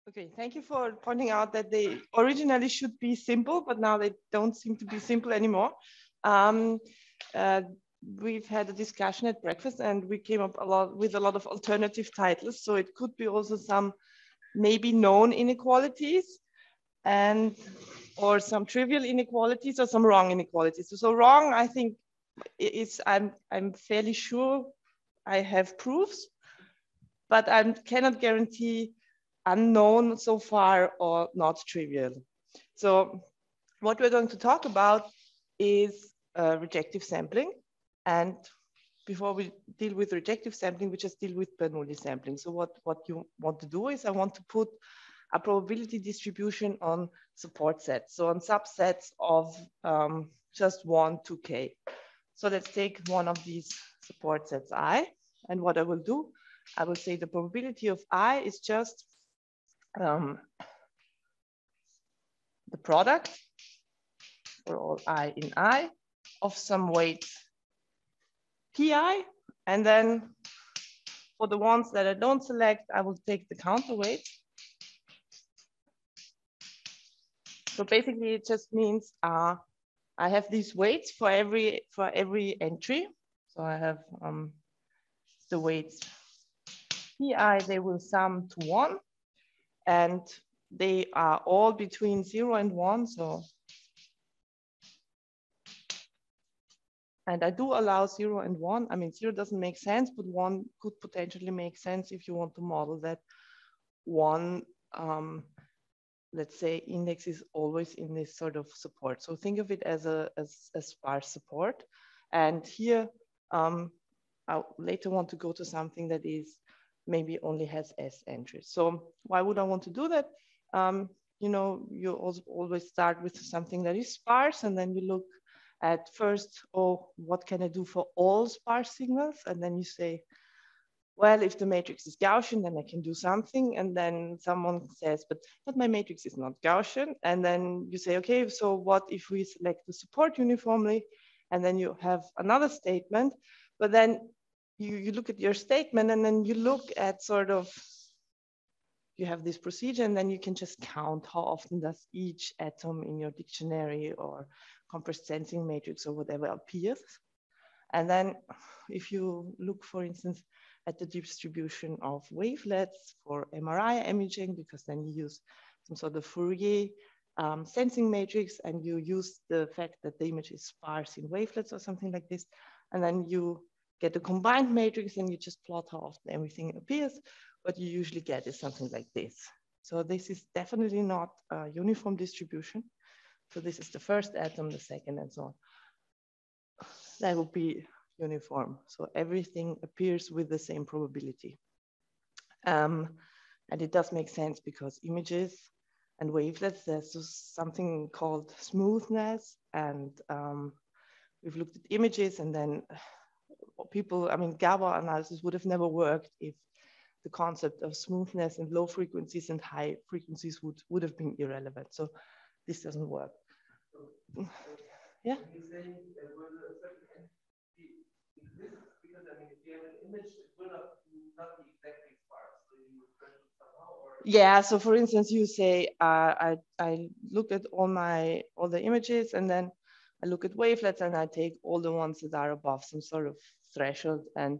Okay, thank you for pointing out that they originally should be simple, but now they don't seem to be simple anymore. Um, uh, we've had a discussion at breakfast and we came up with a lot of alternative titles. So it could be also some maybe known inequalities and or some trivial inequalities or some wrong inequalities. So wrong, I think, is I'm fairly sure I have proofs, but I cannot guarantee unknown so far or not trivial. So what we're going to talk about is rejective sampling. And before we deal with rejective sampling, we just deal with Bernoulli sampling. So what you want to do is I want to put a probability distribution on support sets. So on subsets of just 1 to k. So let's take one of these support sets I. And what I will do, I will say the probability of I is just the product for all I in I of some weight pi. And then for the ones that I don't select, I will take the counterweight. So basically it just means I have these weights for every entry. So I have the weights pi, they will sum to 1. And they are all between 0 and 1. So, and I do allow 0 and 1. I mean, 0 doesn't make sense, but 1 could potentially make sense if you want to model that 1, let's say, index is always in this sort of support. So think of it as a sparse support. And here, I later want to go to something that is maybe only has S entries. So why would I want to do that? You know, you also always start with something that is sparse, and then you look at first, oh, what can I do for all sparse signals? And then you say, well, if the matrix is Gaussian, then I can do something. And then someone says, but my matrix is not Gaussian. And then you say, okay, so what if we select the support uniformly? And then you have another statement, but then you look at your statement and then you look at sort of, you have this procedure and then you can just count how often does each atom in your dictionary or compressed sensing matrix or whatever appears. And then if you look, for instance, at the distribution of wavelets for MRI imaging, because then you use some sort of Fourier sensing matrix and you use the fact that the image is sparse in wavelets or something like this. And then you get a combined matrix and you just plot how often everything appears. What you usually get is something like this. So this is definitely not a uniform distribution. So this is the first atom, the second, and so on. That would be uniform. So everything appears with the same probability. And it does make sense because images and wavelets, there's something called smoothness. And we've looked at images and then people, I mean, GABA analysis would have never worked if the concept of smoothness and low frequencies and high frequencies would have been irrelevant. So this doesn't work. Yeah. Because I mean, if you have an image, it will not be exactly sparse. So you refer to somehow, or yeah. So for instance, you say I look at all the images and then I look at wavelets and I take all the ones that are above some sort of threshold and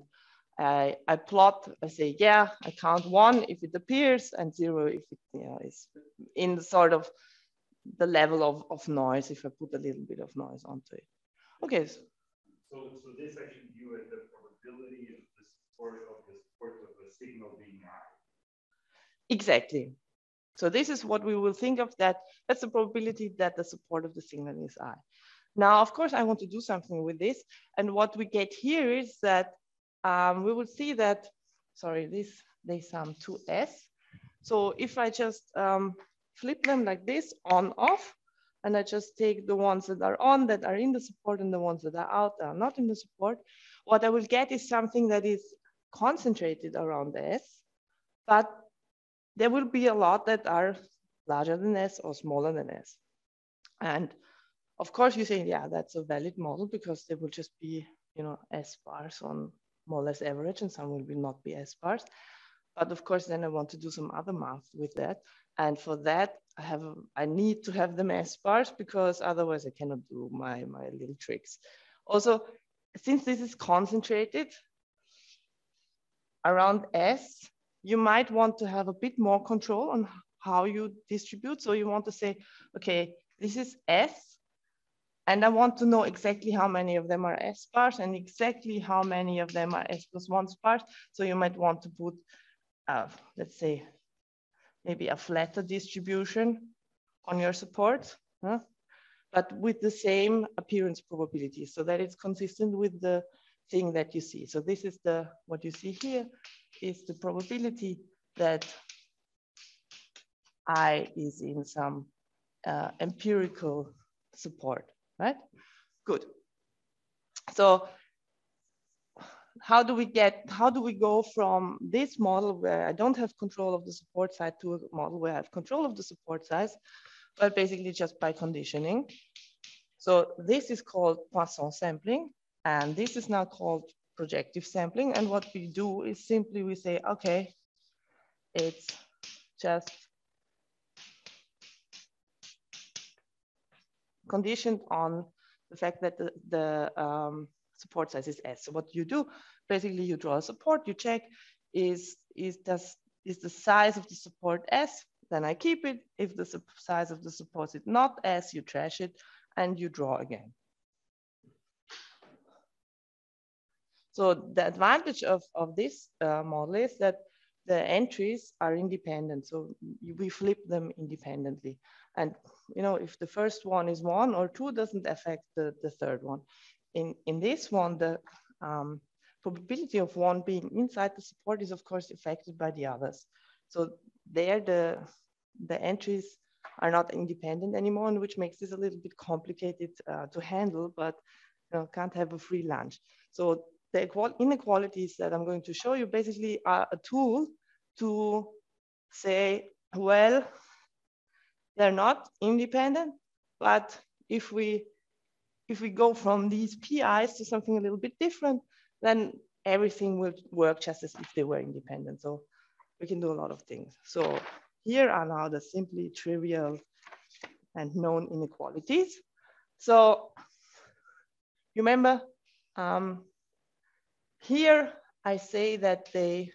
I plot. I say yeah, I count 1 if it appears and 0 if it is in the sort of the level of noise. If I put a little bit of noise onto it. Okay. So this I should view as the probability of the support of the signal being high. Exactly. So this is what we will think of that's the probability that the support of the signal is I. Now, of course, I want to do something with this. And what we get here is that we will see that, sorry, they sum to S. So if I just flip them like this, on, off, and I just take the ones that are on, that are in the support, and the ones that are out, that are not in the support, what I will get is something that is concentrated around S, but there will be a lot that are larger than S or smaller than S. And of course you say, yeah, that's a valid model because there will just be, S sparse on more or less average and some will not be S sparse. But of course, then I want to do some other math with that. And for that, I need to have them as sparse because otherwise I cannot do my little tricks. Also, since this is concentrated around S, you might want to have a bit more control on how you distribute. So you want to say, okay, this is S, and I want to know exactly how many of them are S sparse and exactly how many of them are S+1 sparse. So you might want to put, let's say, maybe a flatter distribution on your support, but with the same appearance probability so that it's consistent with the thing that you see. So this is what you see here is the probability that I is in some empirical support, right? Good. So how do we go from this model where I don't have control of the support side to a model where I have control of the support size? Well, basically just by conditioning. So this is called Poisson sampling, and this is now called projective sampling. And what we do is simply we say, okay, it's just conditioned on the fact that the support size is S. So what you do, basically you draw a support, you check is the size of the support S, then I keep it. If the size of the support is not S, you trash it and you draw again. So the advantage of this model is that the entries are independent. So we flip them independently. And if the first one is 1 or 2, doesn't affect the third one. In this one, the probability of one being inside the support is of course affected by the others. So there the entries are not independent anymore, and which makes this a little bit complicated to handle, but can't have a free lunch. So the inequalities that I'm going to show you basically are a tool to say, well, they're not independent, but if we go from these PIs to something a little bit different, then everything will work just as if they were independent. So we can do a lot of things. So here are now the simply trivial and known inequalities. So you remember, here I say that they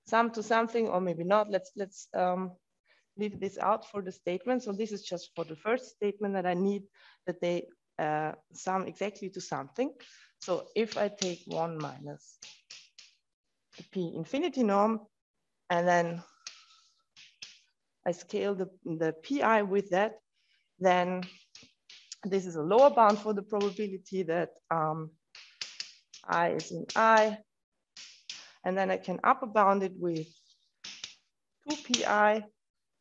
sum to something, or maybe not. Let's leave this out for the statement. So this is just for the first statement that I need that they sum exactly to something. So if I take 1 minus the P infinity norm, and then I scale the PI with that, then this is a lower bound for the probability that I is in I, and then I can upper bound it with 2pi,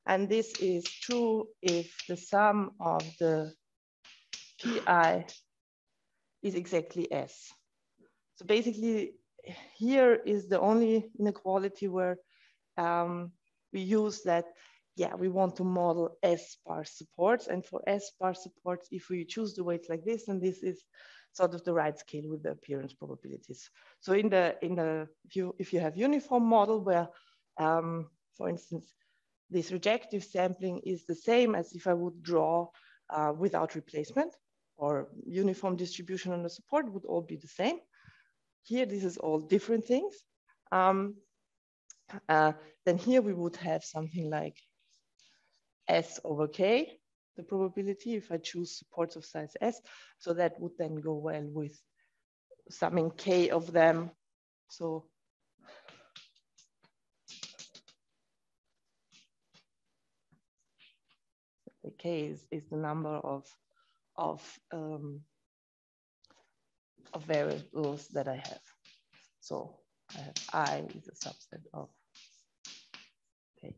and this is true if the sum of the pi is exactly S. So basically, here is the only inequality where we use that, yeah, we want to model S sparse supports, and for S sparse supports, if we choose the weights like this, and this is sort of the right scale with the appearance probabilities. So if you have uniform model where, for instance, this rejective sampling is the same as if I would draw without replacement, or uniform distribution on the support would all be the same. Here, this is all different things. Then here we would have something like S over K, the probability if I choose supports of size S. So that would then go well with summing K of them. So the K is the number of variables that I have. So I have I is a subset of K.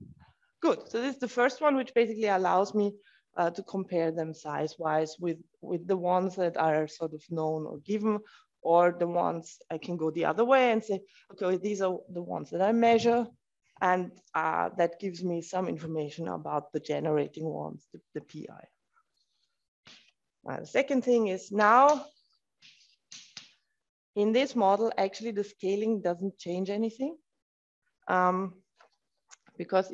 Good. So this is the first one, which basically allows me to compare them size-wise with the ones that are sort of known or given, or the ones I can go the other way and say, okay, these are the ones that I measure, and that gives me some information about the generating ones, the PI. The second thing is now in this model, actually the scaling doesn't change anything. Because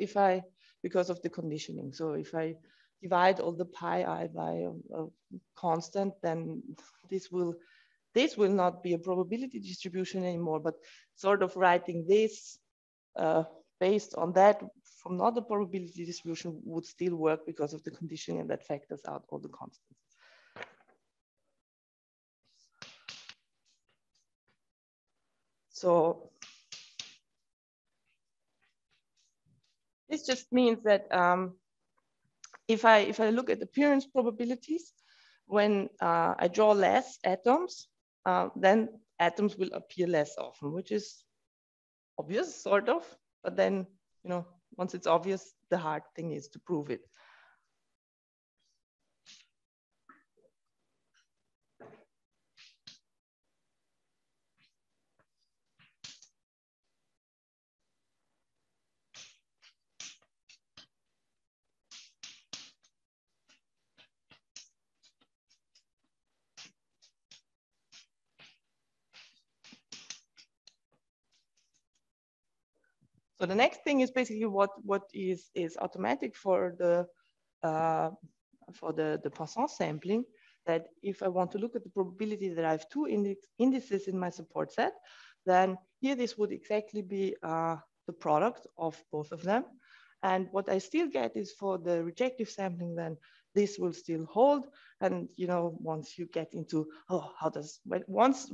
because of the conditioning. So if I divide all the pi I by a constant, then this will not be a probability distribution anymore, but sort of writing this based on that from not a probability distribution would still work because of the conditioning, and that factors out all the constants. So this just means that if I look at appearance probabilities, when I draw less atoms, then atoms will appear less often, which is obvious, sort of. But then, you know, once it's obvious, the hard thing is to prove it. So the next thing is basically what is automatic for the Poisson sampling, that if I want to look at the probability that I have two indices in my support set, then here this would exactly be the product of both of them. And what I still get is for the rejective sampling, then this will still hold. And you know, once you get into, oh, how does, once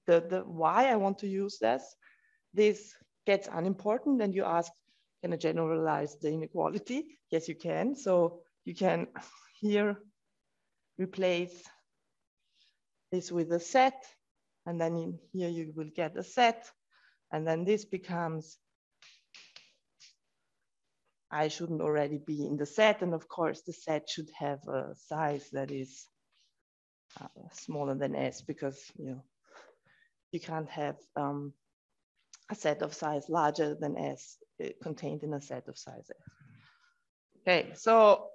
the why I want to use this gets unimportant, and you ask, can I generalize the inequality? Yes, you can. So you can here replace this with a set, and then in here you will get a set, and then this becomes, I shouldn't already be in the set, and of course the set should have a size that is smaller than S, because you can't have a set of size larger than S contained in a set of size S. Okay, so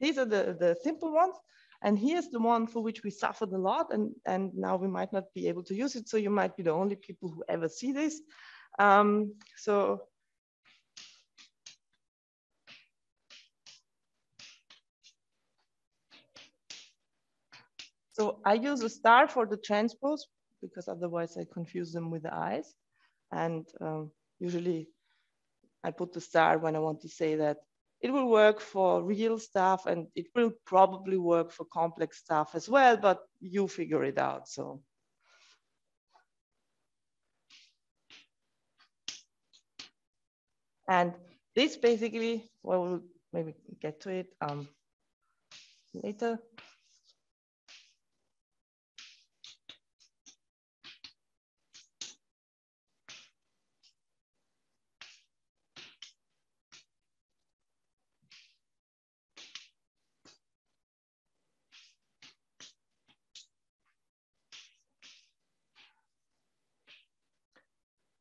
these are the simple ones. And here's the one for which we suffered a lot, and now we might not be able to use it. So you might be the only people who ever see this. So I use a star for the transpose, because otherwise I confuse them with the eyes. And usually I put the star when I want to say that it will work for real stuff, and it will probably work for complex stuff as well, but you figure it out. So. And this basically, well, we'll maybe get to it later.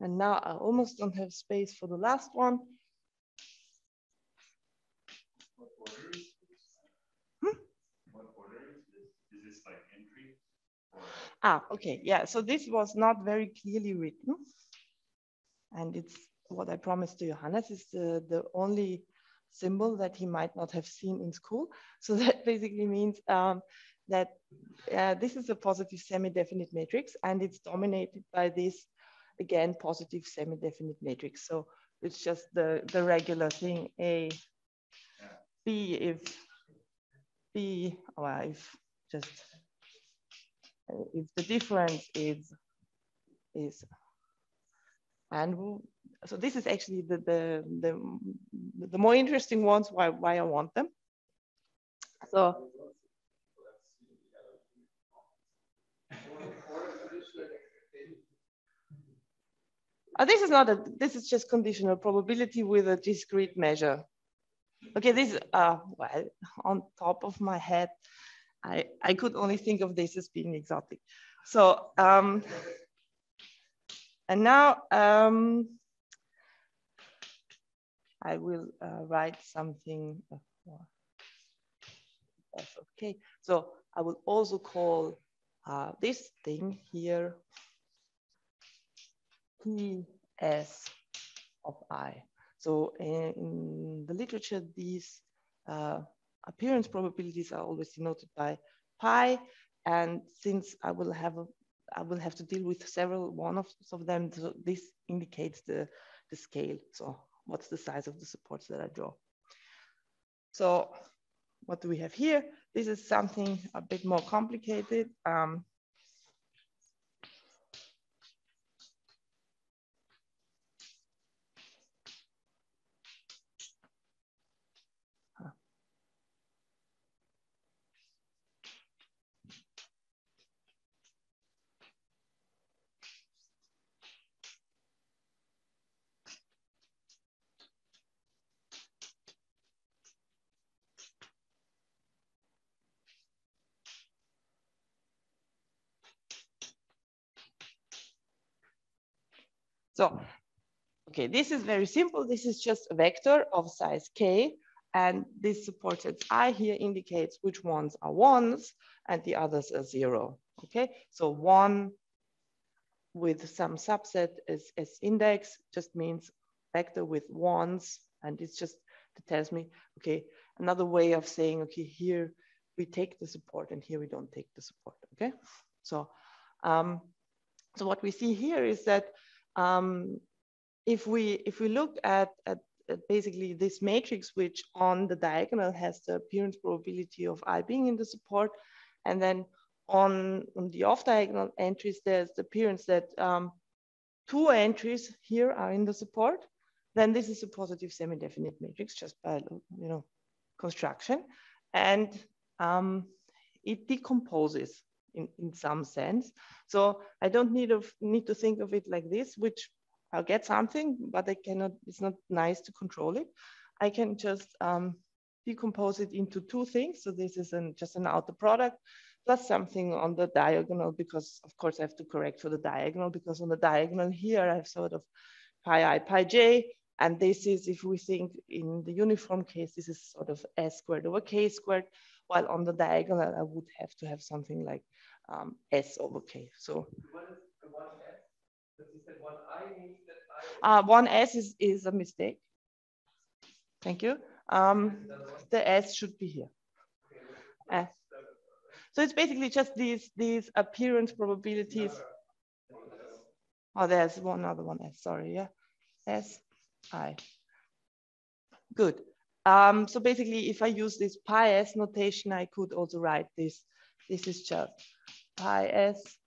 And now I almost don't have space for the last one. What order is this? What order is this? Is this like entry? Or... Okay, yeah. So this was not very clearly written. And it's what I promised to Johannes is the only symbol that he might not have seen in school. So that basically means that this is a positive semi-definite matrix, and it's dominated by this, again, positive semi-definite matrix. So it's just the regular thing, A, B, if B, or if the difference is, and so this is actually the more interesting ones, why I want them. So this is not this is just conditional probability with a discrete measure. Okay, this is well, on top of my head, I could only think of this as being exotic. So and now I will write something. Okay, so I will also call this thing here, Ps of I. So in the literature, these appearance probabilities are always denoted by pi. And since I will have to deal with several one of them, so this indicates the scale. So what's the size of the supports that I draw? So what do we have here? This is something a bit more complicated. So, okay, this is very simple. This is just a vector of size k, and this supported I here indicates which ones are ones and the others are 0. Okay, so 1 with some subset as index just means vector with ones, and it's just, it tells me, okay, another way of saying, okay, here we take the support and here we don't take the support. Okay, so so what we see here is that if we look at basically this matrix, which on the diagonal has the appearance probability of I being in the support, and then on the off-diagonal entries, there's the appearance that 2 entries here are in the support, then this is a positive semi-definite matrix just by construction, and it decomposes in some sense. So I don't need to think of it like this, which I'll get something, but I cannot. It's not nice to control it. I can just decompose it into 2 things. So this is just an outer product plus something on the diagonal, because of course I have to correct for the diagonal, because on the diagonal here I have sort of pi I, pi j, and this is, if we think in the uniform case, this is sort of s squared over k squared, while on the diagonal I would have to have something like s over k. So what is the 1s? Because you said 1I means that I... 1s is a mistake. Thank you. The s should be here. So it's basically just these appearance probabilities. Oh, there's another one s, sorry, yeah. S, I. Good. So basically, if I use this pi s notation, I could also write this. This is just pi s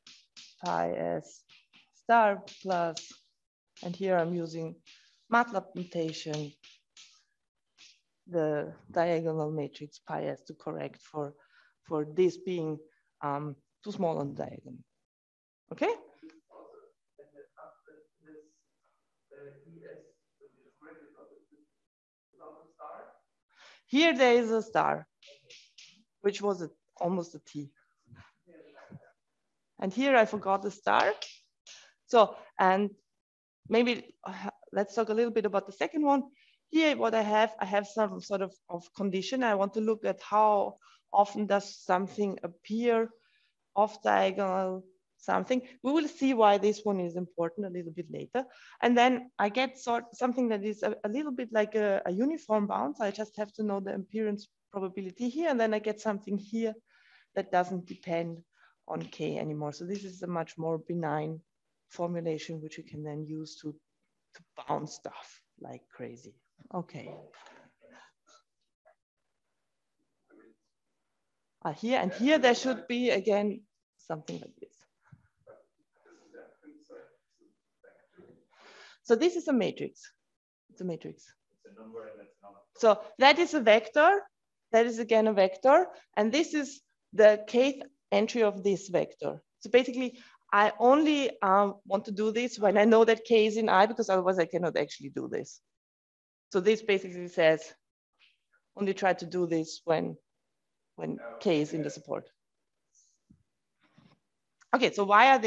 star plus, and here I'm using MATLAB notation, the diagonal matrix pi s to correct for this being too small on the diagonal. Okay? Here there is a star, which was almost a T. And here I forgot the star. So, and maybe let's talk a little bit about the second one. Here, what I have some sort of condition. I want to look at how often does something appear off diagonal something. We will see why this one is important a little bit later. And then I get something that is a little bit like a uniform bound. So I just have to know the appearance probability here. And then I get something here that doesn't depend on K anymore. So this is a much more benign formulation, which you can then use to bound stuff like crazy. Okay. Here and here there should be, again, something like this. So this is a matrix. It's a matrix. It's a number and it's not. So that is a vector. That is again a vector. And this is the kth entry of this vector. So basically, I only want to do this when I know that K is in I, because otherwise I cannot actually do this. So this basically says, only try to do this when K is in the support. Okay, so why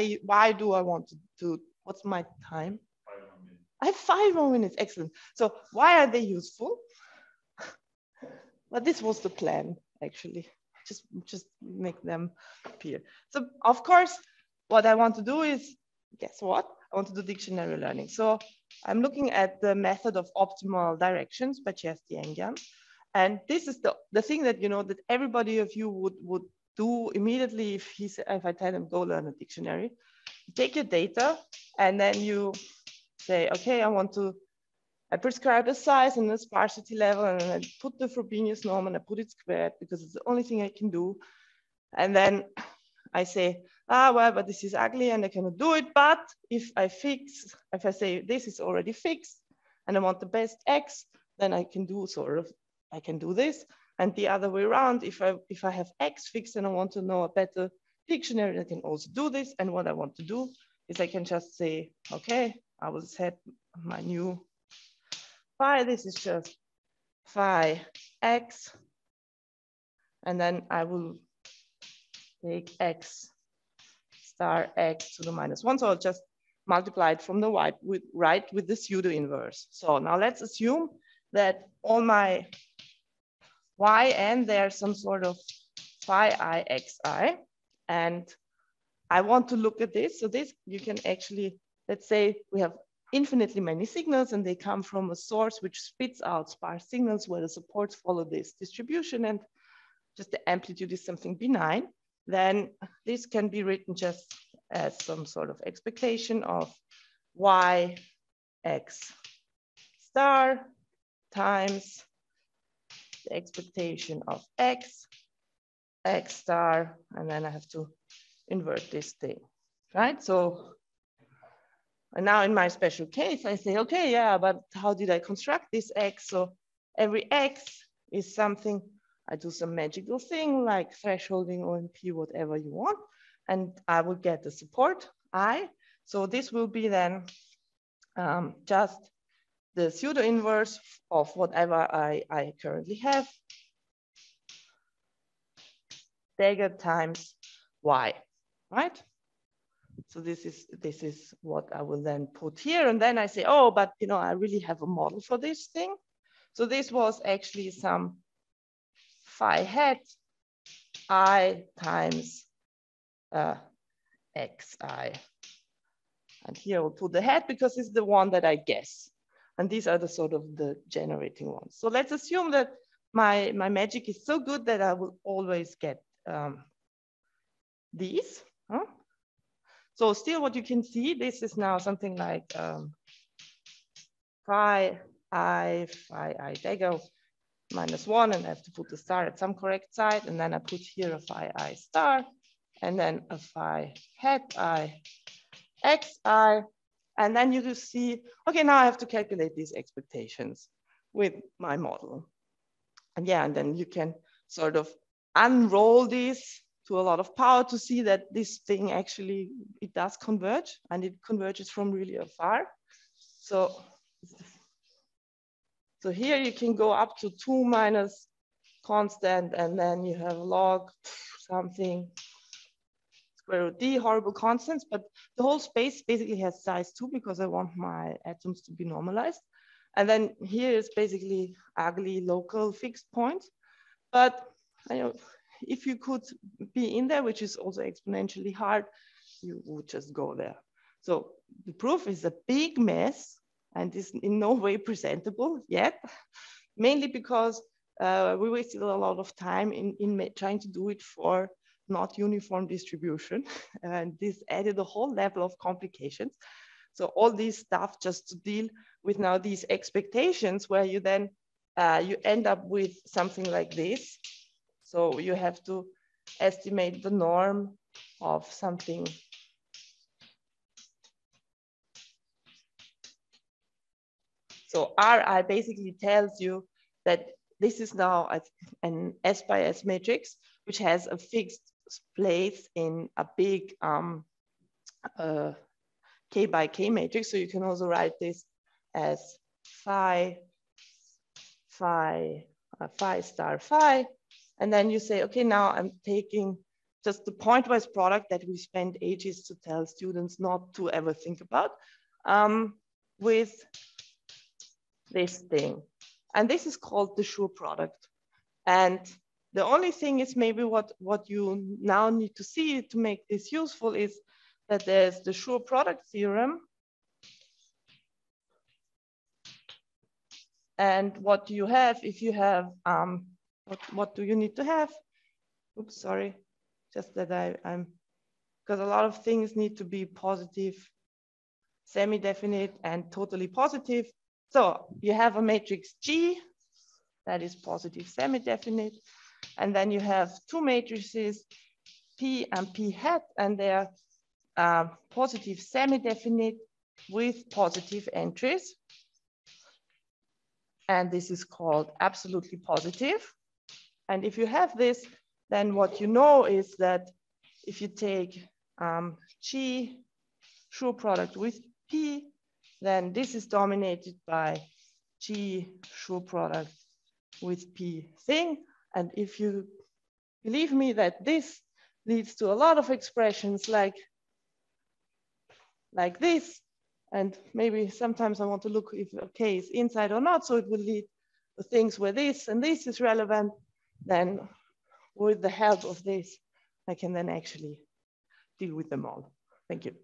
do I want to what's my time? 5 more minutes. I have 5 more minutes, excellent. So why are they useful? Well, this was the plan, actually. just make them appear. So of course, what I want to do is, guess what? I want to do dictionary learning. So I'm looking at the method of optimal directions by Cherstiengian. And this is the thing that, you know, that everybody of you would do immediately if I tell them, go learn a dictionary. You take your data and then you say, okay, I prescribe a size and a sparsity level, and I put the Frobenius norm and I put it squared because it's the only thing I can do. And then I say, well, but this is ugly and I cannot do it. But if I say this is already fixed and I want the best X, then I can do I can do this. And the other way around, if I have X fixed and I want to know a better dictionary, I can also do this. And what I want to do is I can just say, okay, I will set my new phi. This is just phi X. And then I will take X star X to the -1. So I'll just multiply it from the right with the pseudo inverse. So now let's assume that all my yn, there's some sort of phi I xi. And I want to look at this. So this, you can actually, let's say we have infinitely many signals and they come from a source which spits out sparse signals where the supports follow this distribution and just the amplitude is something benign. Then this can be written just as some sort of expectation of y x star times the expectation of x star, and then I have to invert this thing, right? So, and now in my special case, I say, okay, yeah, but how did I construct this x? So every x is something, I do some magical thing like thresholding OMP, whatever you want, and I will get the support I. So this will be then just the pseudo inverse of whatever I currently have, dagger times y, right? So this is what I will then put here. And then I say, oh, but you know, I really have a model for this thing. So this was actually some phi hat I times xi. And here we'll put the hat because it's the one that I guess. And these are the sort of the generating ones. So let's assume that my magic is so good that I will always get these. Huh? So still what you can see, this is now something like phi I dagger -1, and I have to put the star at some correct side. And then I put here a phi I star, and then a phi hat I xi. And then you just see, okay, now I have to calculate these expectations with my model. And yeah, and then you can sort of unroll these to a lot of power to see that this thing actually, it does converge, and it converges from really afar. So here you can go up to 2 minus constant, and then you have log something, square root d, horrible constants, but the whole space basically has size 2 because I want my atoms to be normalized. And then here is basically ugly local fixed points. But you know, if you could be in there, which is also exponentially hard, you would just go there. So the proof is a big mess and is in no way presentable yet, mainly because we wasted a lot of time in trying to do it for not uniform distribution. And this added a whole level of complications. So all this stuff just to deal with now these expectations where you then, you end up with something like this. So you have to estimate the norm of something. So Ri basically tells you that this is now an S by S matrix, which has a fixed place in a big K by K matrix. So you can also write this as phi star phi. And then you say, okay, now I'm taking just the pointwise product that we spend ages to tell students not to ever think about with this thing. And this is called the Schur product. And The only thing is maybe what you now need to see to make this useful is that there's the sure product theorem. And what do you have if you have, what do you need to have? Oops, sorry, just that I'm, because a lot of things need to be positive, semi-definite, and totally positive. So you have a matrix G that is positive, semi-definite. And then you have two matrices, P and P hat, and they're positive, semi-definite with positive entries. And this is called absolutely positive. And if you have this, then what you know is that if you take G sure product with P, then this is dominated by G sure product with P thing. And if you believe me that this leads to a lot of expressions like this, and maybe sometimes I want to look if a K is inside or not, so it will lead to things where this and this is relevant, then with the help of this, I can then actually deal with them all. Thank you.